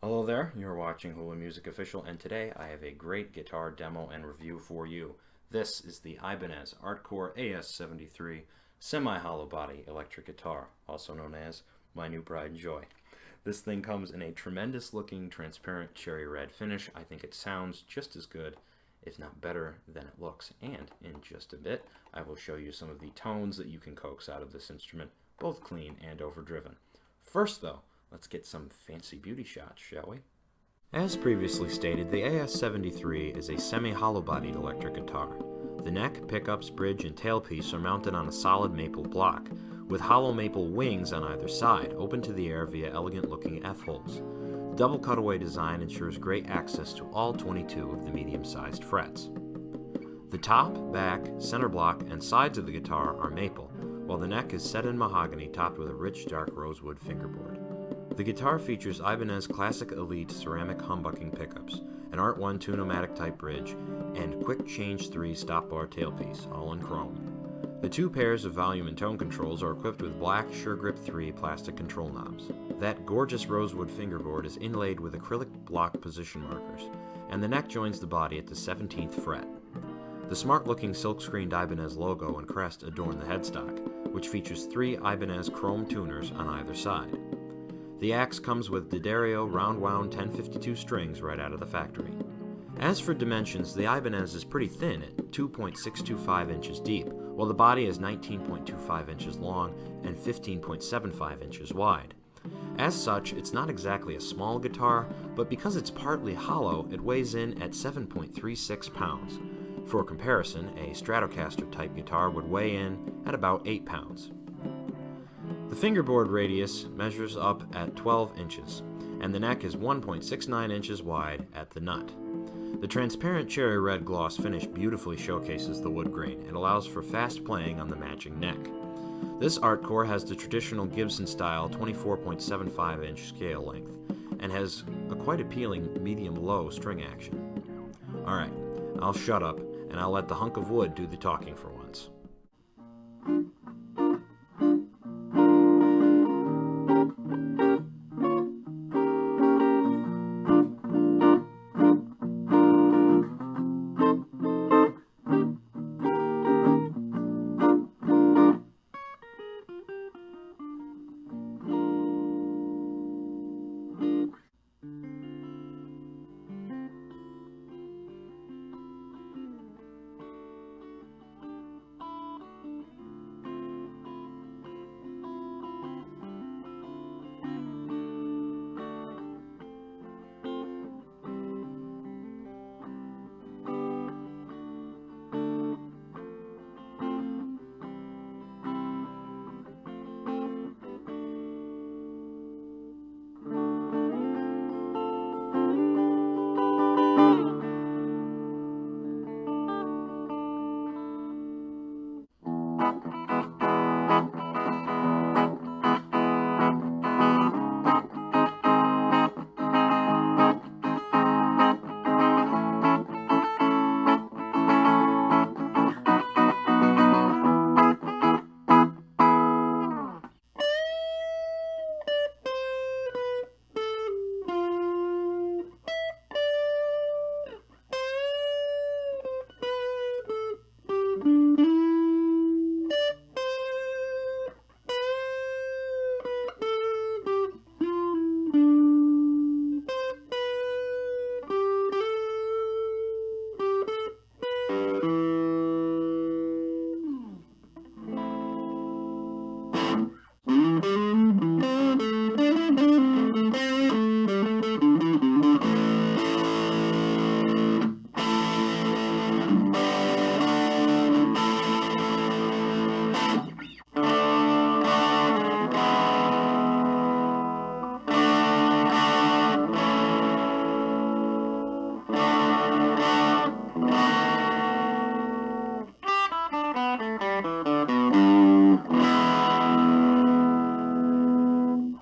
Hello there, you're watching HulaMusicOfficial, and today I have a great guitar demo and review for you. This is the Ibanez Artcore AS73 semi-hollow body electric guitar, also known as my new pride and joy. This thing comes in a tremendous looking transparent cherry red finish. I think it sounds just as good, if not better, than it looks, and in just a bit I will show you some of the tones that you can coax out of this instrument, both clean and overdriven. First though, let's get some fancy beauty shots, shall we? As previously stated, the AS73 is a semi-hollow-bodied electric guitar. The neck, pickups, bridge, and tailpiece are mounted on a solid maple block, with hollow maple wings on either side, open to the air via elegant-looking F-holes. The double cutaway design ensures great access to all 22 of the medium-sized frets. The top, back, center block, and sides of the guitar are maple, while the neck is set in mahogany topped with a rich dark rosewood fingerboard. The guitar features Ibanez Classic Elite ceramic humbucking pickups, an Art 1 Tune-O-Matic type bridge, and Quick Change 3 stop bar tailpiece, all in chrome. The two pairs of volume and tone controls are equipped with black SureGrip 3 plastic control knobs. That gorgeous rosewood fingerboard is inlaid with acrylic block position markers, and the neck joins the body at the 17th fret. The smart-looking silk-screened Ibanez logo and crest adorn the headstock, which features 3 Ibanez chrome tuners on either side. The axe comes with D'Addario round-wound 1052 strings right out of the factory. As for dimensions, the Ibanez is pretty thin at 2.625 inches deep, while the body is 19.25 inches long and 15.75 inches wide. As such, it's not exactly a small guitar, but because it's partly hollow, it weighs in at 7.36 pounds. For comparison, a Stratocaster type guitar would weigh in at about 8 pounds. The fingerboard radius measures up at 12 inches, and the neck is 1.69 inches wide at the nut. The transparent cherry red gloss finish beautifully showcases the wood grain and allows for fast playing on the matching neck. This Artcore has the traditional Gibson-style 24.75-inch scale length, and has a quite appealing medium-low string action. Alright, I'll shut up, and I'll let the hunk of wood do the talking for once.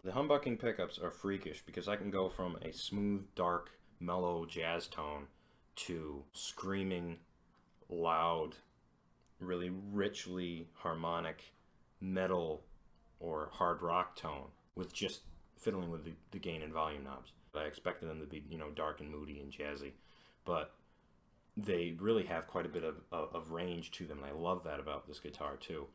The humbucking pickups are freakish because I can go from a smooth, dark, mellow jazz tone to screaming, loud, really richly harmonic metal or hard rock tone with just fiddling with the gain and volume knobs. I expected them to be, dark and moody and jazzy, but they really have quite a bit of range to them, and I love that about this guitar too.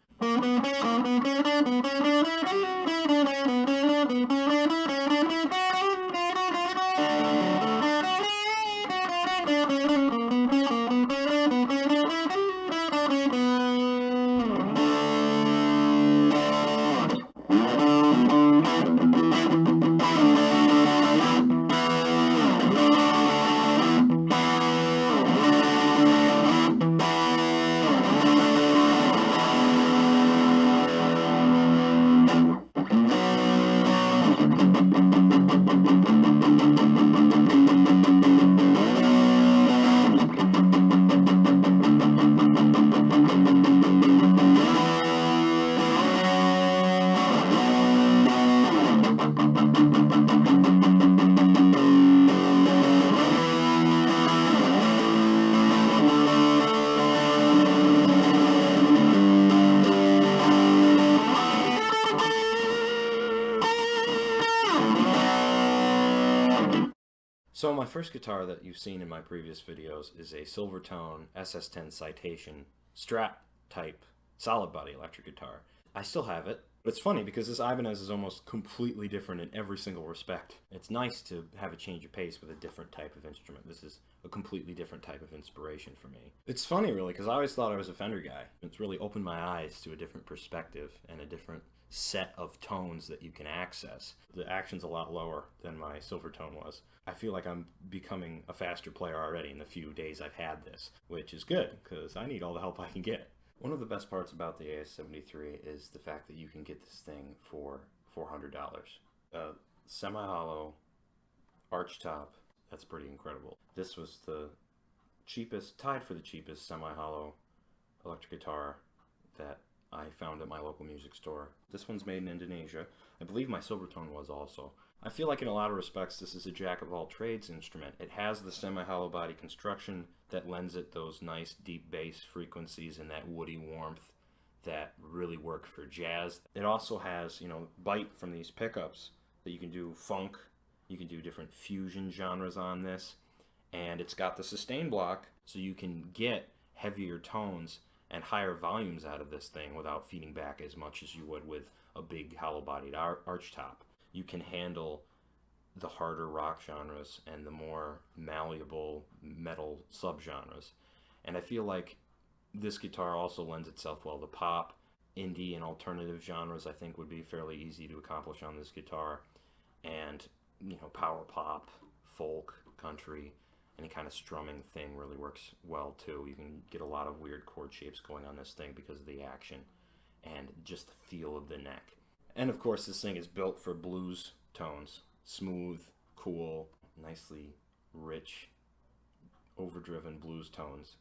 So my first guitar that you've seen in my previous videos is a Silvertone SS10 Citation Strat type solid body electric guitar. I still have it, but it's funny because this Ibanez is almost completely different in every single respect. It's nice to have a change of pace with a different type of instrument. This is a completely different type of inspiration for me. It's funny really because I always thought I was a Fender guy. It's really opened my eyes to a different perspective and a different set of tones that you can access. The action's a lot lower than my Silvertone was. I feel like I'm becoming a faster player already in the few days I've had this, which is good because I need all the help I can get. One of the best parts about the AS73 is the fact that you can get this thing for $400. Semi-hollow arch top, that's pretty incredible. This was the cheapest, tied for the cheapest semi-hollow electric guitar that I found at my local music store. This one's made in Indonesia. I believe my Silvertone was also. I feel like in a lot of respects this is a jack-of-all-trades instrument. It has the semi-hollow body construction that lends it those nice deep bass frequencies and that woody warmth that really work for jazz. It also has, bite from these pickups that you can do funk, you can do different fusion genres on this, and it's got the sustain block so you can get heavier tones and higher volumes out of this thing without feeding back as much as you would with a big hollow-bodied arch top. You can handle the harder rock genres and the more malleable metal subgenres. And I feel like this guitar also lends itself well to pop, indie, and alternative genres. I think would be fairly easy to accomplish on this guitar. And, power pop, folk, country, any kind of strumming thing really works well too. You can get a lot of weird chord shapes going on this thing because of the action and just the feel of the neck. And of course this thing is built for blues tones. Smooth, cool, nicely rich, overdriven blues tones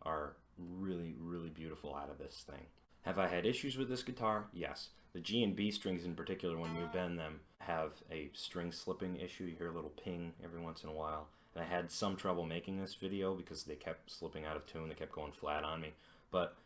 are really, really beautiful out of this thing. Have I had issues with this guitar? Yes. The G and B strings in particular, when you bend them, have a string slipping issue. You hear a little ping every once in a while. And I had some trouble making this video because they kept slipping out of tune. They kept going flat on me. But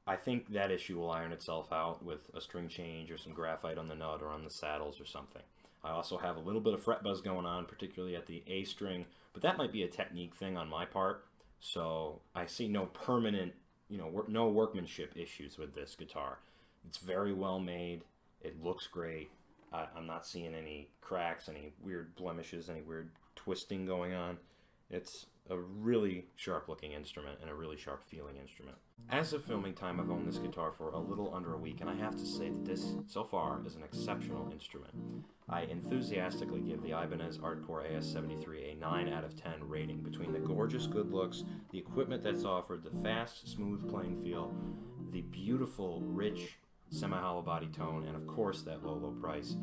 I think that issue will iron itself out with a string change or some graphite on the nut or on the saddles or something. I also have a little bit of fret buzz going on, particularly at the A string, but that might be a technique thing on my part. So I see no permanent, no workmanship issues with this guitar. It's very well made. It looks great. I'm not seeing any cracks, any weird blemishes, any weird twisting going on. It's a really sharp looking instrument and a really sharp feeling instrument. As of filming time, I've owned this guitar for a little under a week, and I have to say that this, so far, is an exceptional instrument. I enthusiastically give the Ibanez Artcore AS73 a 9 out of 10 rating. Between the gorgeous good looks, the equipment that's offered, the fast, smooth playing feel, the beautiful, rich, semi-hollow body tone, and of course that low price,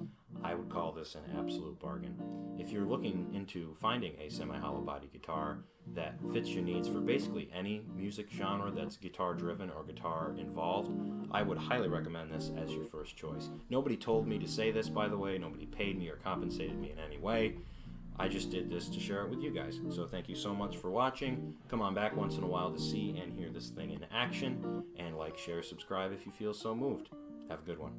I would call this an absolute bargain. If you're looking into finding a semi-hollow body guitar that fits your needs for basically any music genre that's guitar driven or guitar involved, I would highly recommend this as your first choice. Nobody told me to say this, by the way. Nobody paid me or compensated me in any way. I just did this to share it with you guys. So thank you so much for watching. Come on back once in a while to see and hear this thing in action. And like, share, subscribe if you feel so moved. Have a good one.